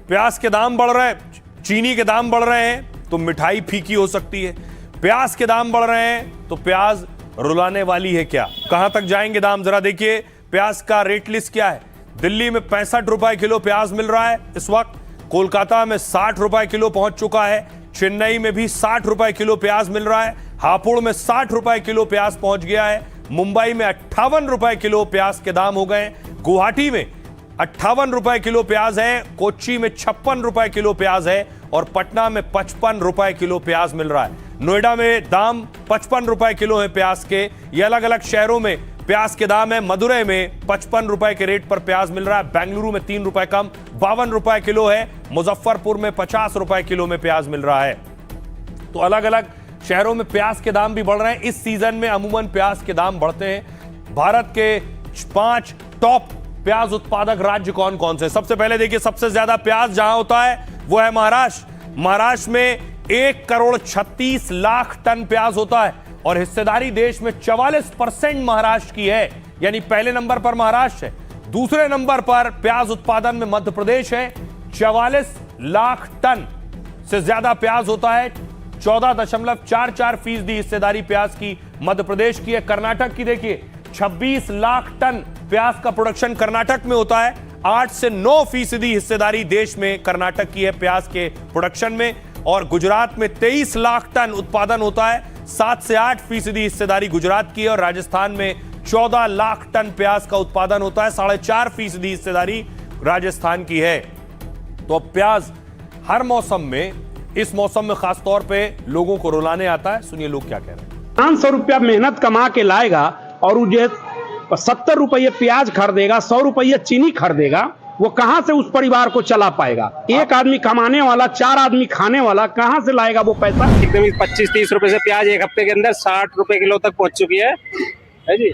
प्याज के दाम बढ़ रहे हैं, चीनी के दाम बढ़ रहे हैं तो मिठाई फीकी हो सकती है। प्याज के दाम बढ़ रहे हैं तो प्याज रुलाने वाली है क्या? कहां तक जाएंगे दाम? जरा देखिए प्याज का रेट लिस्ट क्या है। दिल्ली में 65 रुपए किलो प्याज मिल रहा है इस वक्त, कोलकाता में 60 रुपए किलो पहुंच चुका है, चेन्नई में भी 60 रुपए किलो प्याज मिल रहा है, हापुड़ में 60 रुपए किलो प्याज पहुंच गया है, मुंबई में 58 रुपए किलो प्याज के दाम हो गए, गुवाहाटी में 58 रुपए किलो प्याज है, कोच्चि में 56 रुपए किलो प्याज है और पटना में 55 रुपए किलो प्याज मिल रहा है। नोएडा में दाम 55 रुपए किलो है प्याज के। ये अलग अलग शहरों में प्याज के दाम है। मदुरई में 55 रुपए के रेट पर प्याज मिल रहा है, बेंगलुरु में 3 रुपए कम 52 रुपए किलो है, मुजफ्फरपुर में 50 रुपए किलो में प्याज मिल रहा है। तो अलग अलग शहरों में प्याज के दाम भी बढ़ रहे हैं। इस सीजन में अमूमन प्याज के दाम बढ़ते हैं। भारत के 5 टॉप प्याज उत्पादक राज्य कौन कौन से? सबसे पहले देखिए, सबसे ज्यादा प्याज जहां होता है वो है महाराष्ट्र। महाराष्ट्र में 1,36,00,000 टन प्याज होता है और हिस्सेदारी देश में 44% महाराष्ट्र की है, यानी पहले नंबर पर महाराष्ट्र है। दूसरे नंबर पर प्याज उत्पादन में मध्य प्रदेश है, 44 लाख टन से ज्यादा प्याज होता है, 14.44% हिस्सेदारी प्याज की मध्य प्रदेश की है। कर्नाटक की देखिए, 26 लाख टन प्याज का प्रोडक्शन कर्नाटक में होता है, 8 से 9% हिस्सेदारी देश में कर्नाटक की है प्याज के प्रोडक्शन में। और गुजरात में 23 लाख टन उत्पादन होता है, 7 से 8% हिस्सेदारी गुजरात की है। और राजस्थान में 14 लाख टन प्याज का उत्पादन होता है, 4.5% हिस्सेदारी राजस्थान की है। तो अब प्याज हर मौसम में, इस मौसम में खासतौर पे लोगों को रुलाने आता है। सुनिए लोग क्या कह रहे हैं। 500 रुपया मेहनत कमा के लाएगा और मुझे 70 रुपये प्याज खरीदेगा, 100 रुपये चीनी खरीदेगा, वो कहां से उस परिवार को चला पाएगा? एक आदमी कमाने वाला, 4 आदमी खाने वाला, कहां से लाएगा वो पैसा? एकदम 25-30 रुपए से प्याज एक हफ्ते के अंदर 60 रुपए किलो तक पहुंच चुकी है जी।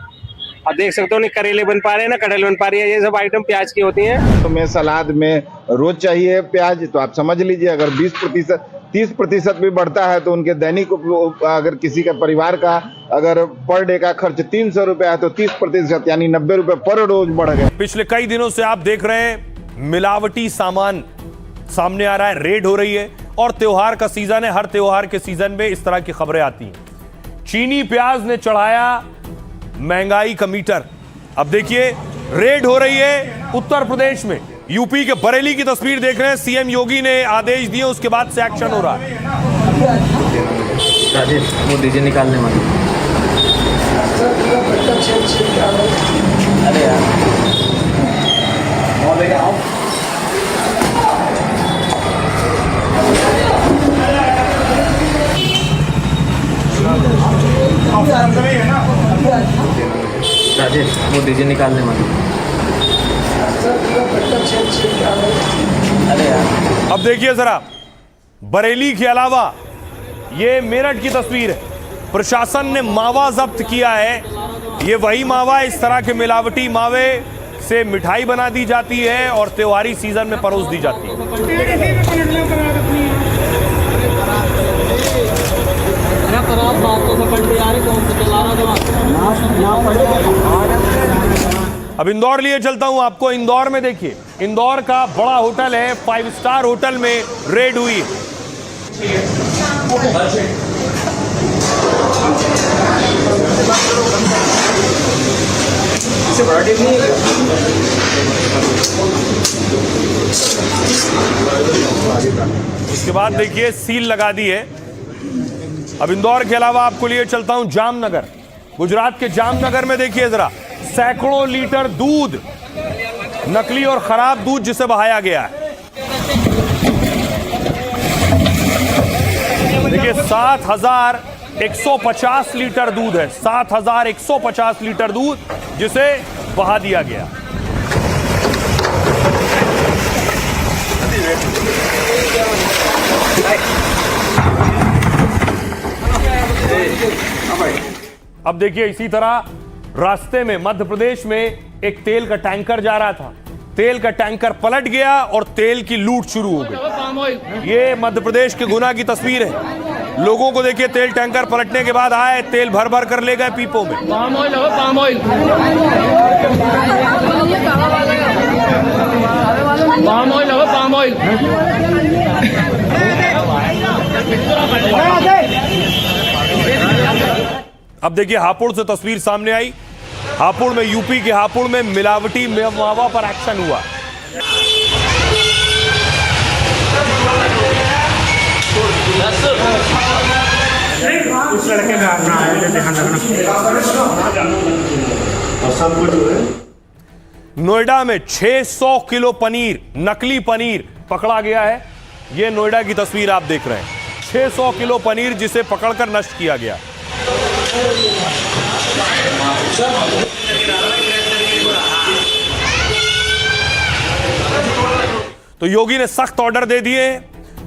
अब देख सकते हो, नहीं करेले बन पा रहे हैं ना कटहल बन पा रही है, ये सब आइटम प्याज की होती हैं। तो मैं सलाद में रोज चाहिए प्याज, तो आप समझ लीजिए अगर 20% 30% भी बढ़ता है तो उनके दैनिक अगर किसी का परिवार का अगर पर डे का खर्च 300 रुपए है तो 30% यानी 90 रुपए पर रोज बढ़ गए। पिछले कई दिनों से आप देख रहे हैं मिलावटी सामान सामने आ रहा है, रेड हो रही है और त्योहार का सीजन है। हर त्योहार के सीजन में इस तरह की खबरें आती हैं। चीनी प्याज ने चढ़ाया महंगाई का मीटर। अब देखिए रेड हो रही है उत्तर प्रदेश में, यूपी के बरेली की तस्वीर देख रहे हैं। सीएम योगी ने आदेश दिए, उसके बाद से एक्शन हो रहा है। राजेश वो दीजिए निकालने वाले। अरे यार राजेश वो दीजिए निकालने वाले। अरे यार अब देखिए जरा, बरेली के अलावा ये मेरठ की तस्वीर है। प्रशासन ने मावा जब्त किया है। ये वही मावा, इस तरह के मिलावटी मावे से मिठाई बना दी जाती है और त्योहारी सीजन में परोस दी जाती है। अब इंदौर लिए चलता हूं आपको। इंदौर में देखिए, इंदौर का बड़ा होटल है, 5 स्टार होटल में रेड हुई। उसके बाद देखिए सील लगा दी है। अब इंदौर के अलावा आपको लिए चलता हूं जामनगर। गुजरात के जामनगर में देखिए जरा, सैकड़ों लीटर दूध, नकली और खराब दूध जिसे बहाया गया है। देखिए 7,150 लीटर दूध है, 7,150 लीटर दूध जिसे बहा दिया गया। अब देखिए इसी तरह रास्ते में मध्य प्रदेश में एक तेल का टैंकर जा रहा था, तेल का टैंकर पलट गया और तेल की लूट शुरू हो गई। ये मध्य प्रदेश के गुना की तस्वीर है। लोगों को देखिए, तेल टैंकर पलटने के बाद आए, तेल भर भर कर ले गए पीपों में। पाम ऑयल हो, पाम ऑयल। पाम ऑयल हो, पाम ऑयल। अब देखिए हापुड़ से तस्वीर सामने आई। हापुड़ में, यूपी के हापुड़ में मिलावटी मावा पर एक्शन हुआ। उस लड़के का अपना है, ध्यान रखना। नोएडा में 600 किलो पनीर, नकली पनीर पकड़ा गया है। यह नोएडा की तस्वीर आप देख रहे हैं। 600 किलो पनीर जिसे पकड़कर नष्ट किया गया। तो योगी ने सख्त ऑर्डर दे दिए,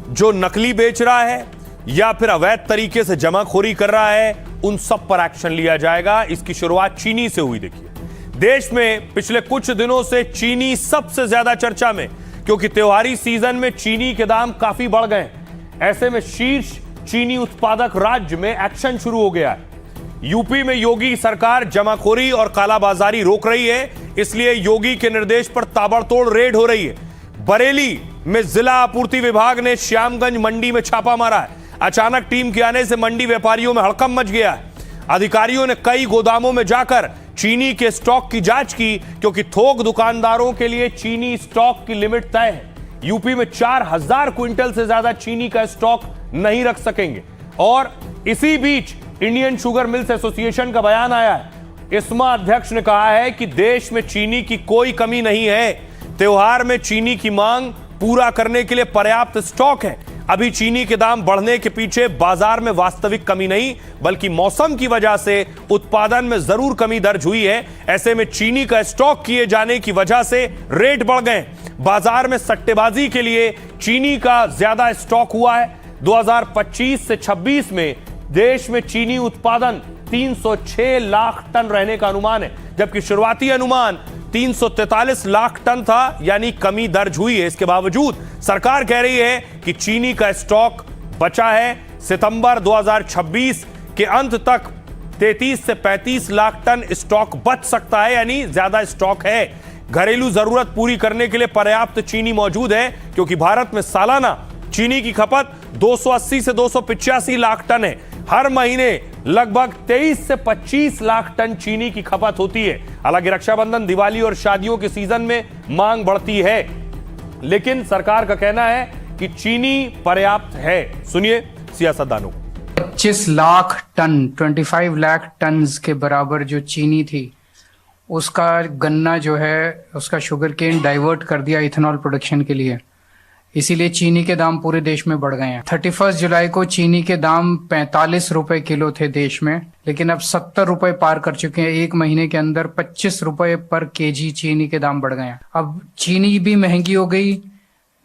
जो नकली बेच रहा है या फिर अवैध तरीके से जमाखोरी कर रहा है, उन सब पर एक्शन लिया जाएगा। इसकी शुरुआत चीनी से हुई। देखिए, देश में पिछले कुछ दिनों से चीनी सबसे ज्यादा चर्चा में, क्योंकि त्योहारी सीजन में चीनी के दाम काफी बढ़ गए। ऐसे में शीर्ष चीनी उत्पादक राज्य में एक्शन शुरू हो गया है। यूपी में योगी सरकार जमाखोरी और कालाबाजारी रोक रही है, इसलिए योगी के निर्देश पर ताबड़तोड़ रेड हो रही है। बरेली में जिला आपूर्ति विभाग ने श्यामगंज मंडी में छापा मारा है। अचानक टीम के आने से मंडी व्यापारियों में हड़कंप मच गया है। अधिकारियों ने कई गोदामों में जाकर चीनी के स्टॉक की जांच की, क्योंकि थोक दुकानदारों के लिए चीनी स्टॉक की लिमिट तय है। यूपी में 4000 क्विंटल से ज्यादा चीनी का स्टॉक नहीं रख सकेंगे। और इसी बीच इंडियन शुगर मिल्स एसोसिएशन का बयान आया है। इस्मा अध्यक्ष ने कहा है कि देश में चीनी की कोई कमी नहीं है। त्योहार में चीनी की मांग पूरा करने के लिए पर्याप्त स्टॉक है। अभी चीनी के दाम बढ़ने के पीछे बाजार में वास्तविक कमी नहीं, बल्कि मौसम की वजह से उत्पादन में जरूर कमी दर्ज हुई है। ऐसे में चीनी का स्टॉक किए जाने की वजह से रेट बढ़ गए। बाजार में सट्टेबाजी के लिए चीनी का ज्यादा स्टॉक हुआ है। 2025 से 26 में देश में चीनी उत्पादन 306 लाख टन रहने का अनुमान है, जबकि शुरुआती अनुमान 343 लाख टन था, यानी कमी दर्ज हुई है। इसके बावजूद सरकार कह रही है कि चीनी का स्टॉक बचा है। सितंबर 2026 के अंत तक 33 से 35 लाख टन स्टॉक बच सकता है, यानी ज्यादा स्टॉक है। घरेलू जरूरत पूरी करने के लिए पर्याप्त चीनी मौजूद है, क्योंकि भारत में सालाना चीनी की खपत 280 से 285 लाख टन है। हर महीने लगभग 23 से 25 लाख टन चीनी की खपत होती है। हालांकि रक्षाबंधन, दिवाली और शादियों के सीजन में मांग बढ़ती है, लेकिन सरकार का कहना है कि चीनी पर्याप्त है। सुनिए सियासतदानों। 25 लाख टन 25 लाख टन के बराबर जो चीनी थी, उसका गन्ना जो है उसका शुगर केन डाइवर्ट कर दिया इथेनॉल प्रोडक्शन के लिए। इसीलिए चीनी के दाम पूरे देश में बढ़ गए हैं। 31 जुलाई को चीनी के दाम 45 रुपए किलो थे देश में, लेकिन अब 70 रुपए पार कर चुके हैं। एक महीने के अंदर 25 रुपए पर केजी चीनी के दाम बढ़ गए हैं। अब चीनी भी महंगी हो गई,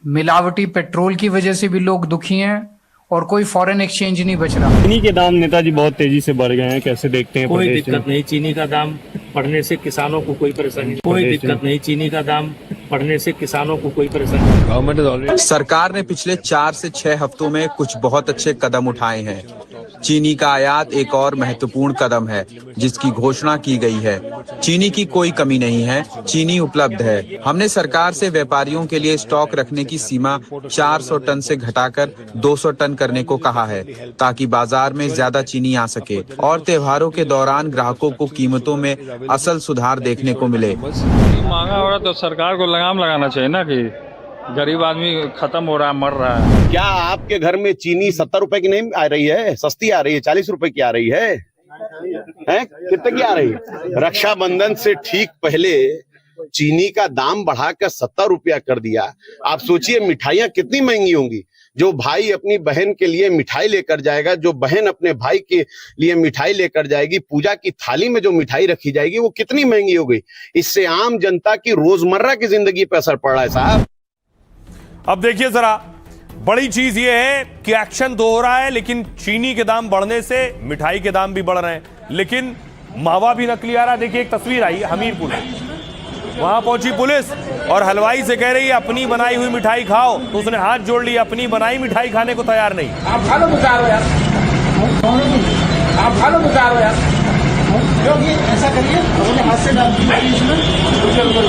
मिलावटी पेट्रोल की वजह से भी लोग दुखी हैं और कोई फॉरेन एक्सचेंज नहीं बच रहा। चीनी के दाम नेताजी बहुत तेजी से बढ़ गए हैं, कैसे देखते हैं? कोई दिक्कत नहीं, चीनी का दाम बढ़ने से किसानों को कोई परेशानी नहीं। कोई दिक्कत नहीं, चीनी का दाम बढ़ने से किसानों को कोई परेशानी नहीं। सरकार ने पिछले 4 से 6 हफ्तों में कुछ बहुत अच्छे कदम उठाए हैं। चीनी का आयात एक और महत्वपूर्ण कदम है जिसकी घोषणा की गई है। चीनी की कोई कमी नहीं है, चीनी उपलब्ध है। हमने सरकार से व्यापारियों के लिए स्टॉक रखने की सीमा 400 टन से घटाकर 200 टन करने को कहा है, ताकि बाजार में ज्यादा चीनी आ सके और त्योहारों के दौरान ग्राहकों को कीमतों में असल सुधार देखने को मिले। महंगा हो रहा तो सरकार को लगाम लगाना चाहिए ना, कि गरीब आदमी खत्म हो रहा है, मर रहा है। क्या आपके घर में चीनी 70 रुपए की नहीं आ रही है? सस्ती आ रही है, 40 रुपए की आ रही है, कितने की आ रही है? रक्षाबंधन से ठीक पहले चीनी का दाम बढ़ाकर 70 रुपया कर दिया। आप सोचिए मिठाइयाँ कितनी महंगी होंगी। जो भाई अपनी बहन के लिए मिठाई लेकर जाएगा, जो बहन अपने भाई के लिए मिठाई लेकर जाएगी, पूजा की थाली में जो मिठाई रखी जाएगी वो कितनी महंगी हो गई। इससे आम जनता की रोजमर्रा की जिंदगी पर असर पड़ रहा है साहब। अब देखिए जरा, बड़ी चीज ये है कि एक्शन तो हो रहा है, लेकिन चीनी के दाम बढ़ने से मिठाई के दाम भी बढ़ रहे हैं, लेकिन मावा भी नकली आ रहा है। देखिए एक तस्वीर आई हमीरपुर में, वहां पहुंची पुलिस और हलवाई से कह रही है अपनी बनाई हुई मिठाई खाओ, तो उसने हाथ जोड़ लिया, अपनी बनाई मिठाई खाने को तैयार नहीं। आप खा लो यार, आप खा लो यार। योगी ऐसा करिए अपने हाथ से डाल दीजिए इसमें उधर